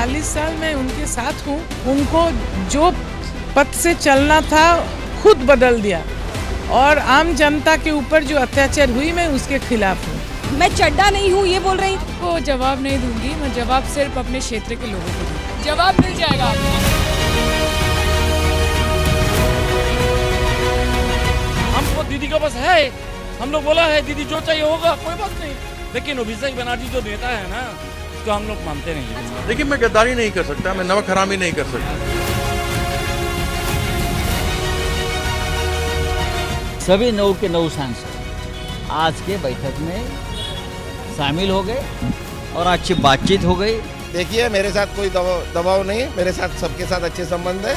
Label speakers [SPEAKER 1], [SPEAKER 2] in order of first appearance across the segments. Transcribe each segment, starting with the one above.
[SPEAKER 1] 40 साल मैं उनके साथ हूँ। उनको जो पथ से चलना था खुद बदल दिया और आम जनता के ऊपर जो अत्याचार हुई मैं उसके खिलाफ हूँ।
[SPEAKER 2] मैं चड्डा नहीं हूँ ये बोल रही हूँ।
[SPEAKER 3] को जवाब नहीं दूंगी, मैं जवाब सिर्फ अपने क्षेत्र के लोगों को दूंगी। जवाब मिल जाएगा आपको।
[SPEAKER 4] हमको दीदी का बस है, हम लोग बोला है दीदी जो चाहिए होगा, कोई बात नहीं। लेकिन अभिषेक बनर्जी जो नेता है ना, उसको हम लोग मानते नहीं।
[SPEAKER 5] देखिए मैं गद्दारी नहीं कर सकता, मैं नमक हरामी नहीं कर सकता।
[SPEAKER 6] सभी 9 के 9 सांसद आज के बैठक में शामिल हो गए और अच्छी बातचीत हो गई।
[SPEAKER 7] देखिए मेरे साथ कोई दबाव नहीं, मेरे साथ सबके साथ अच्छे संबंध है।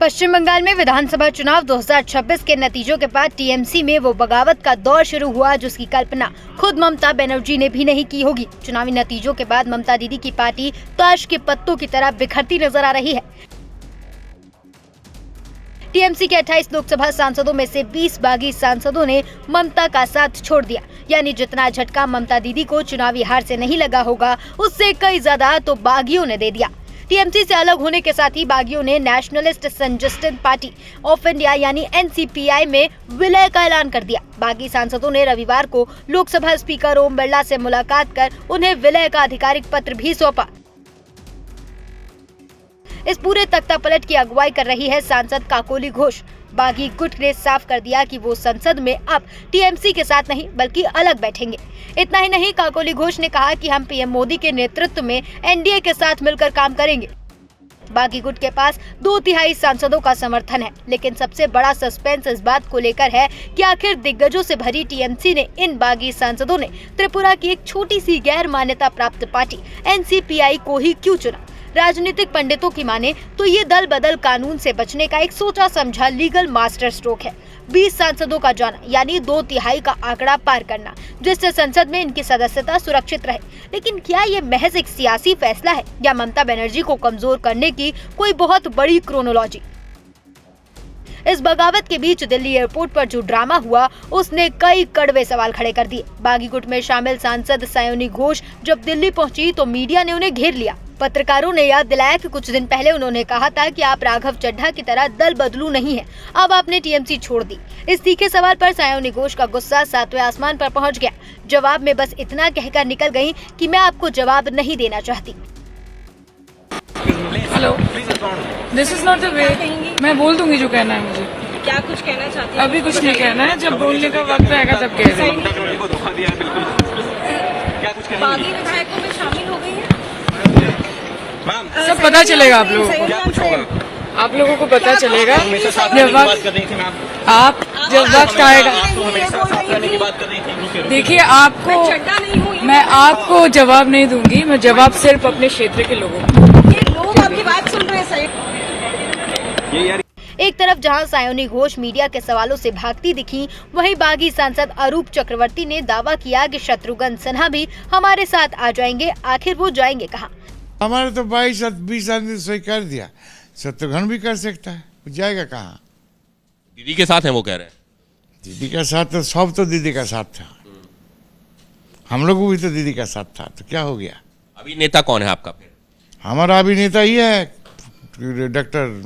[SPEAKER 8] पश्चिम बंगाल में विधानसभा चुनाव 2026 के नतीजों के बाद टीएमसी में वो बगावत का दौर शुरू हुआ जिसकी कल्पना खुद ममता बनर्जी ने भी नहीं की होगी। चुनावी नतीजों के बाद ममता दीदी की पार्टी ताश के पत्तों की तरह बिखरती नजर आ रही है। टीएमसी के 28 लोकसभा सांसदों में से 20 बागी सांसदों ने ममता का साथ छोड़ दिया, यानी जितना झटका ममता दीदी को चुनावी हार से नहीं लगा होगा उससे कई ज्यादा तो बागियों ने दे दिया। टीएमसी से अलग होने के साथ ही बागियों ने नेशनलिस्ट संजस्टिन पार्टी ऑफ इंडिया यानी एनसीपीआई में विलय का ऐलान कर दिया। बागी सांसदों ने रविवार को लोकसभा स्पीकर ओम बिरला से मुलाकात कर उन्हें विलय का आधिकारिक पत्र भी सौंपा। इस पूरे तख्तापलट की अगुवाई कर रही है सांसद काकोली घोष। बागी गुट ने साफ कर दिया कि वो संसद में अब टीएमसी के साथ नहीं बल्कि अलग बैठेंगे। इतना ही नहीं, काकोली घोष ने कहा कि हम पीएम मोदी के नेतृत्व में एनडीए के साथ मिलकर काम करेंगे। बागी गुट के पास 2/3 सांसदों का समर्थन है, लेकिन सबसे बड़ा सस्पेंस इस बात को लेकर है कि आखिर दिग्गजों से भरी टीएमसी ने इन बागी सांसदों ने त्रिपुरा की एक छोटी सी गैर मान्यता प्राप्त पार्टी एनसीपीआई को ही क्यों चुना। राजनीतिक पंडितों की माने तो ये दल बदल कानून से बचने का एक सोचा समझा लीगल मास्टर स्ट्रोक है। 20 सांसदों का जाना यानी 2/3 का आंकड़ा पार करना, जिससे संसद में इनकी सदस्यता सुरक्षित रहे। लेकिन क्या ये महज एक सियासी फैसला है या ममता बनर्जी को कमजोर करने की कोई बहुत बड़ी क्रोनोलॉजी? इस बगावत के बीच दिल्ली एयरपोर्ट पर जो ड्रामा हुआ उसने कई कड़वे सवाल खड़े कर दिए। बागी गुट में शामिल सांसद सायोनी घोष जब दिल्ली पहुंची तो मीडिया ने उन्हें घेर लिया। पत्रकारों ने याद दिलाया कि कुछ दिन पहले उन्होंने कहा था कि आप राघव चड्ढा की तरह दल बदलू नहीं है, अब आपने टीएमसी छोड़ दी। इस तीखे सवाल पर सायोनी घोष का गुस्सा 7वें आसमान पर पहुंच गया। जवाब में बस इतना कहकर निकल गई कि मैं आपको जवाब नहीं देना चाहती।
[SPEAKER 3] Hello, this is not the way. मैं बोल दूंगी जो कहना है मुझे।
[SPEAKER 2] क्या कुछ कहना चाहती है?
[SPEAKER 3] अभी कुछ नहीं कहना है, जब बोलने का वक्त आएगा तब कह देंगे।
[SPEAKER 2] बागी विधायकों में शामिल हो गई है।
[SPEAKER 3] सब पता चलेगा आप लोगों को, आप लोगों को पता चलेगा जब वक्त आएगा। देखिए आपको मैं आपको जवाब नहीं दूंगी, मैं जवाब सिर्फ अपने क्षेत्र के लोगों को।
[SPEAKER 2] ये लोग आपकी बात सुन रहे हैं सही।
[SPEAKER 8] एक तरफ जहां सायोनी घोष मीडिया के सवालों से भागती दिखी, वहीं बागी सांसद अरूप चक्रवर्ती ने दावा किया कि शत्रुघ्न सिन्हा भी हमारे साथ आ जाएंगे। आखिर वो जाएंगे कहां?
[SPEAKER 9] हमारे तो 22-20 आदमी सही कर दिया, शत्रुघ्न भी कर सकता है, जाएगा कहाँ?
[SPEAKER 10] दीदी के साथ है वो कह रहे हैं।
[SPEAKER 9] दीदी का साथ तो सब तो दीदी का साथ था, हम लोग भी तो दीदी का साथ था, तो क्या हो गया?
[SPEAKER 10] अभी नेता कौन है आपका फिर?
[SPEAKER 9] हमारा अभी नेता ही है डॉक्टर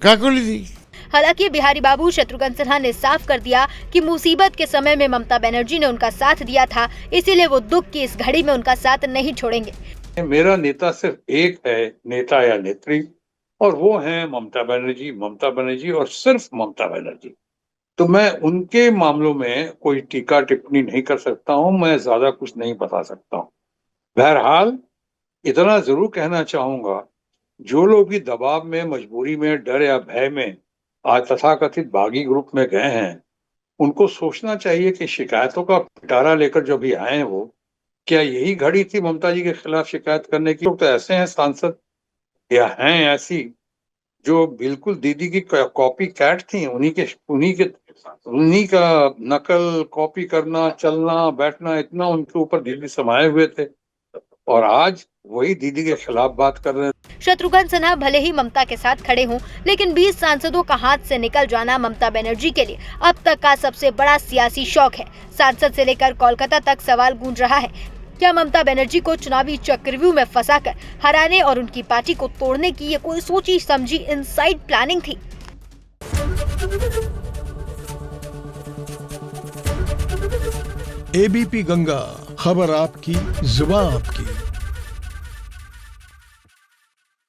[SPEAKER 9] काकोली जी।
[SPEAKER 8] हालांकि बिहारी बाबू शत्रुघ्न सिन्हा ने साफ कर दिया कि मुसीबत के समय में ममता बनर्जी ने उनका साथ दिया था, इसीलिए वो दुख की इस घड़ी में उनका साथ नहीं छोड़ेंगे।
[SPEAKER 11] मेरा नेता सिर्फ एक है, नेता या नेत्री, और वो है ममता बनर्जी और सिर्फ ममता बनर्जी। तो मैं उनके मामलों में कोई टीका टिप्पणी नहीं कर सकता हूं, मैं ज्यादा कुछ नहीं बता सकता हूं। बहरहाल इतना जरूर कहना चाहूंगा, जो लोग भी दबाव में, मजबूरी में, डर या भय में आज तथाकथित बागी ग्रुप में गए हैं, उनको सोचना चाहिए कि शिकायतों का पिटारा लेकर जो भी आए हैं वो क्या यही घड़ी थी ममता जी के खिलाफ शिकायत करने की? लोग तो ऐसे हैं सांसद या हैं ऐसी जो बिल्कुल दीदी की कॉपी कैट थी, उन्हीं का नकल कॉपी करना, चलना बैठना, इतना उनके ऊपर दिल्ली समाये हुए थे। और आज वही दीदी के खिलाफ बात कर रहे हैं।
[SPEAKER 8] शत्रुघ्न सिन्हा भले ही ममता के साथ खड़े हों, लेकिन 20 सांसदों का हाथ से निकल जाना ममता बनर्जी के लिए अब तक का सबसे बड़ा सियासी शौक है। सांसद से लेकर कोलकाता तक सवाल गूंज रहा है, क्या ममता बनर्जी को चुनावी चक्रव्यूह में फंसाकर हराने और उनकी पार्टी को तोड़ने की ये कोई सोची समझी इनसाइड प्लानिंग थी?
[SPEAKER 12] एबीपी गंगा, खबर आपकी, जुबान आपकी।